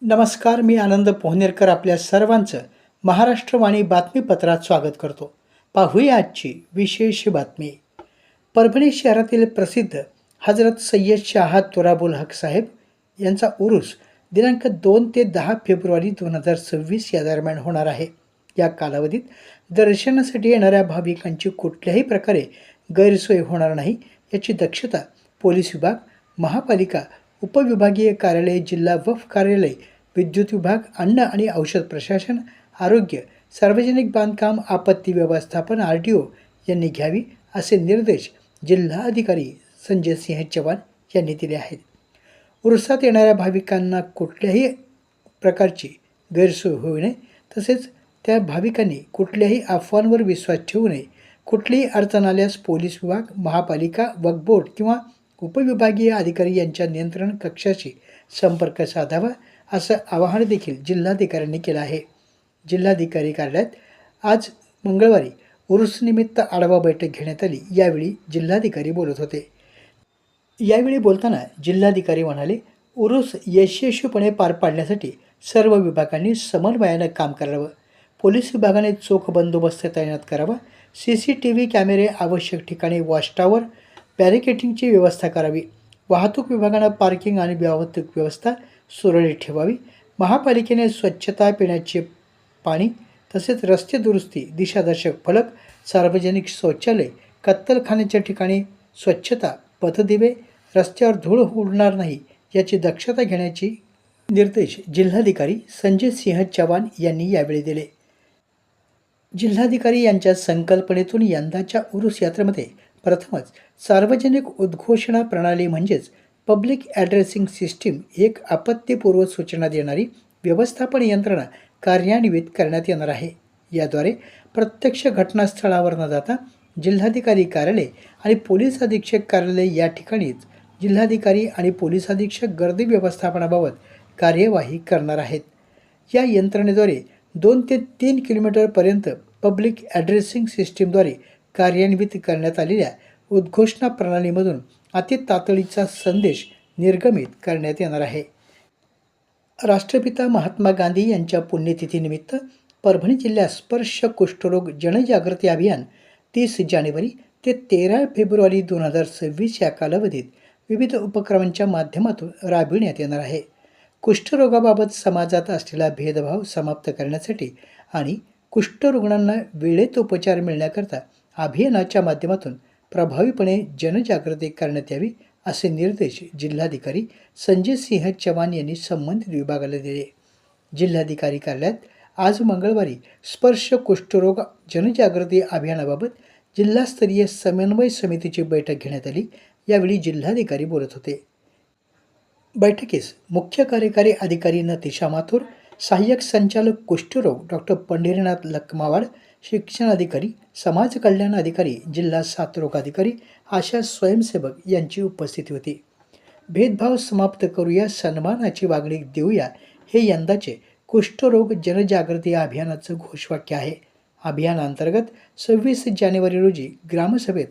नमस्कार, मी आनंद पोहनेरकर आपल्या सर्वांचं महाराष्ट्रवाणी बातमीपत्रात स्वागत करतो. पाहूया आजची विशेष बातमी. परभणी शहरातील प्रसिद्ध हजरत सय्यद शाह तुराबुल हक साहेब यांचा उरूस दिनांक 2 ते 10 फेब्रुवारी 2026 या दरम्यान होणार आहे. या कालावधीत दर्शनासाठी येणाऱ्या भाविकांची कुठल्याही प्रकारे गैरसोय होणार नाही याची दक्षता पोलीस विभाग, महापालिका, उपविभागीय कार्यालय, जिल्हा वक्फ कार्यालय, विद्युत विभाग, अन्न आणि औषध प्रशासन, आरोग्य, सार्वजनिक बांधकाम, आपत्ती व्यवस्थापन RTO यांनी घ्यावी असे निर्देश जिल्हाधिकारी संजय सिंह चव्हाण यांनी दिले आहेत. उरुसात येणाऱ्या भाविकांना कुठल्याही प्रकारची गैरसोय होऊ नये, तसेच त्या भाविकांनी कुठल्याही अफवांवर विश्वास ठेवू नये. कुठलीही अडचण आल्यास पोलीस विभाग, महापालिका, वक्फ बोर्ड किंवा उपविभागीय अधिकारी यांच्या नियंत्रण कक्षाशी संपर्क साधावा असं आवाहन देखील जिल्हाधिकाऱ्यांनी केलं आहे. जिल्हाधिकारी कार्यालयात आज मंगळवारी उरूसनिमित्त आढावा बैठक घेण्यात आली. यावेळी जिल्हाधिकारी बोलत होते. यावेळी बोलताना जिल्हाधिकारी म्हणाले, उरूस यशस्वीपणे पार पाडण्यासाठी सर्व विभागांनी समन्वयानं काम करावं. पोलीस विभागाने चोख बंदोबस्त तैनात करावा. CCTV कॅमेरे, आवश्यक ठिकाणी वॉच टॉवर, बॅरिकेडिंगची व्यवस्था करावी. वाहतूक विभागानं पार्किंग आणि वाहतूक व्यवस्था सुरळीत ठेवावी. महापालिकेने स्वच्छता, पिण्याचे पाणी तसेच रस्ते दुरुस्ती, दिशादर्शक फलक, सार्वजनिक शौचालय, कत्तलखान्याच्या ठिकाणी स्वच्छता, पथदिवे, रस्त्यावर धूळ उडणार नाही याची दक्षता घेण्याचे निर्देश जिल्हाधिकारी संजय सिंह चव्हाण यांनी यावेळी दिले. जिल्हाधिकारी यांच्या संकल्पनेतून यंदाच्या उरूस यात्रेमध्ये प्रथमच सार्वजनिक उद्घोषणा प्रणाली म्हणजेच पब्लिक ॲड्रेसिंग सिस्टीम, एक आपत्तीपूर्व सूचना देणारी व्यवस्थापन यंत्रणा कार्यान्वित करण्यात येणार आहे. याद्वारे प्रत्यक्ष घटनास्थळावर न जाता जिल्हाधिकारी कार्यालय आणि पोलीस अधीक्षक कार्यालय या ठिकाणीच जिल्हाधिकारी आणि पोलीस अधीक्षक गर्दी व्यवस्थापनाबाबत कार्यवाही करणार आहेत. या यंत्रणेद्वारे 2 ते 3 किलोमीटरपर्यंत पब्लिक ॲड्रेसिंग सिस्टीमद्वारे कार्यान्वित करण्यात आलेल्या उद्घोषणा प्रणालीमधून अति तातडीचा संदेश निर्गमित करण्यात येणार आहे. राष्ट्रपिता महात्मा गांधी यांच्या पुण्यतिथीनिमित्त परभणी जिल्ह्यात स्पर्श कुष्ठरोग जनजागृती अभियान 30 जानेवारी ते 13 फेब्रुवारी 2026 या कालावधीत विविध उपक्रमांच्या माध्यमातून राबविण्यात येणार आहे. कुष्ठरोगाबाबत समाजात असलेला भेदभाव समाप्त करण्यासाठी आणि कुष्ठरुग्णांना वेळेत उपचार मिळण्याकरता अभियानाच्या माध्यमातून प्रभावीपणे जनजागृती करण्यात यावी असे निर्देश जिल्हाधिकारी संजय सिंह चव्हाण यांनी संबंधित विभागाला दिले. जिल्हाधिकारी कार्यालयात आज मंगळवारी स्पर्श कुष्ठरोग जनजागृती अभियानाबाबत जिल्हास्तरीय समन्वय समितीची बैठक घेण्यात आली. यावेळी जिल्हाधिकारी बोलत होते. बैठकीस मुख्य कार्यकारी अधिकारी नतिशा माथुर, सहाय्यक संचालक कुष्ठरोग डॉक्टर पंढरीनाथ लखमावाड, शिक्षणाधिकारी, समाज कल्याण अधिकारी, जिल्हा साथरोग अधिकारी, आशा स्वयंसेवक यांची उपस्थिती होती. भेदभाव समाप्त करूया, सन्मानाची वागणूक देऊया हे यंदाचे कुष्ठरोग जनजागृती अभियानाचं घोषवाक्य आहे. अभियानांतर्गत 26 जानेवारी रोजी ग्रामसभेत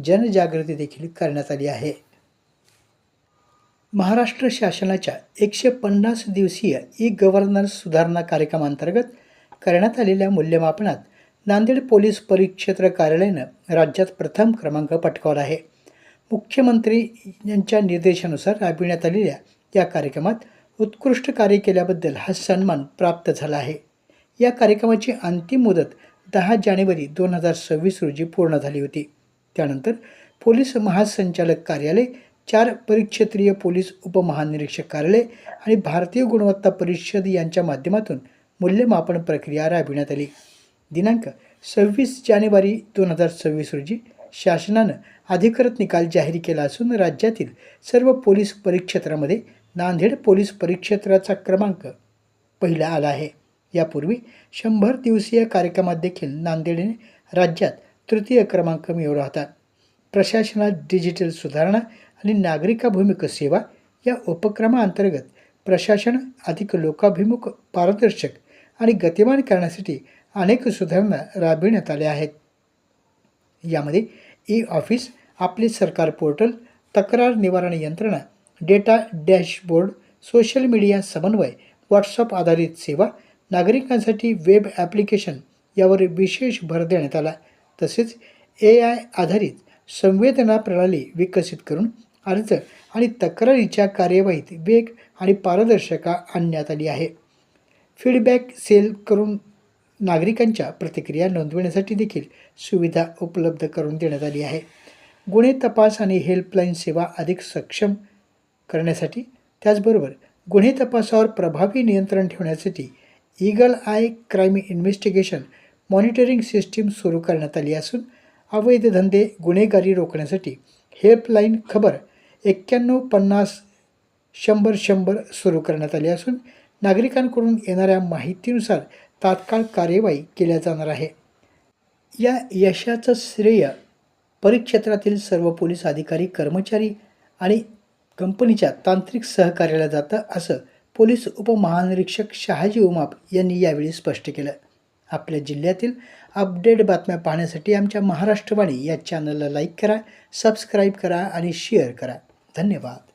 जनजागृती देखील करण्यात आली आहे. महाराष्ट्र शासनाच्या 150 दिवसीय ई-गव्हर्नन्स सुधारणा कार्यक्रमांतर्गत करण्यात आलेल्या मूल्यमापनात नांदेड पोलीस परिक्षेत्र कार्यालयानं राज्यात प्रथम क्रमांक पटकावला आहे. मुख्यमंत्री यांच्या निर्देशानुसार राबविण्यात आलेल्या या कार्यक्रमात उत्कृष्ट कार्य केल्याबद्दल हा सन्मान प्राप्त झाला आहे. या कार्यक्रमाची अंतिम मुदत 10 जानेवारी 2026 रोजी पूर्ण झाली होती. त्यानंतर पोलीस महासंचालक कार्यालय, 4 परिक्षेत्रीय पोलीस उपमहानिरीक्षक कार्यालय आणि भारतीय गुणवत्ता परिषद यांच्या माध्यमातून मूल्यमापन प्रक्रिया राबविण्यात आली. दिनांक 26 जानेवारी 2026 रोजी शासनानं अधिकृत निकाल जाहीर केला असून राज्यातील सर्व पोलीस परिक्षेत्रामध्ये नांदेड पोलीस परिक्षेत्राचा क्रमांक पहिला आला आहे. यापूर्वी 100 दिवसीय कार्यक्रमात देखील नांदेडने राज्यात तृतीय क्रमांक मिळवला होता. प्रशासनात डिजिटल सुधारणा आणि नागरिकाभिमुख सेवा या उपक्रमाअंतर्गत प्रशासन अधिक लोकाभिमुख, पारदर्शक आणि गतिमान करण्यासाठी अनेक सुधारणा राबविण्यात आल्या आहेत. यामध्ये ई-ऑफिस, आपले सरकार पोर्टल, तक्रार निवारण यंत्रणा, डेटा डॅशबोर्ड, सोशल मीडिया समन्वय, व्हॉट्सअप आधारित सेवा, नागरिकांसाठी वेब ॲप्लिकेशन यावर विशेष भर देण्यात आला. तसेच AI आधारित संवेदना प्रणाली विकसित करून अर्ज आणि तक्रारीच्या कार्यवाहीत वेग आणि पारदर्शकता आणण्यात आली आहे. फीडबॅक सेल करून नागरिकांच्या प्रतिक्रिया नोंदवण्यासाठी देखील सुविधा उपलब्ध करून देण्यात आली आहे. गुन्हे तपास आणि हेल्पलाईन सेवा अधिक सक्षम करण्यासाठी, त्याचबरोबर गुन्हे तपासावर प्रभावी नियंत्रण ठेवण्यासाठी eagle I crime investigation monitoring system सुरू करण्यात आली असून अवैध धंदे गुन्हेगारी रोखण्यासाठी हेल्पलाईन खबर 9150 सुरू करण्यात आली असून नागरिकांकडून येणाऱ्या माहितीनुसार तात्काळ कार्यवाही केल्या जाणार आहे. या यशाचं श्रेय परिक्षेत्रातील सर्व पोलीस अधिकारी, कर्मचारी आणि कंपनीच्या तांत्रिक सहकार्याला जातं, असं पोलीस उपमहानिरीक्षक शहाजी उमाप यांनी यावेळी स्पष्ट केलं. आपल्या जिल्ह्यातील अपडेट बातम्या पाहण्यासाठी आमच्या महाराष्ट्रवाणी या चॅनलला लाईक करा, सबस्क्राईब करा आणि शेअर करा. धन्यवाद.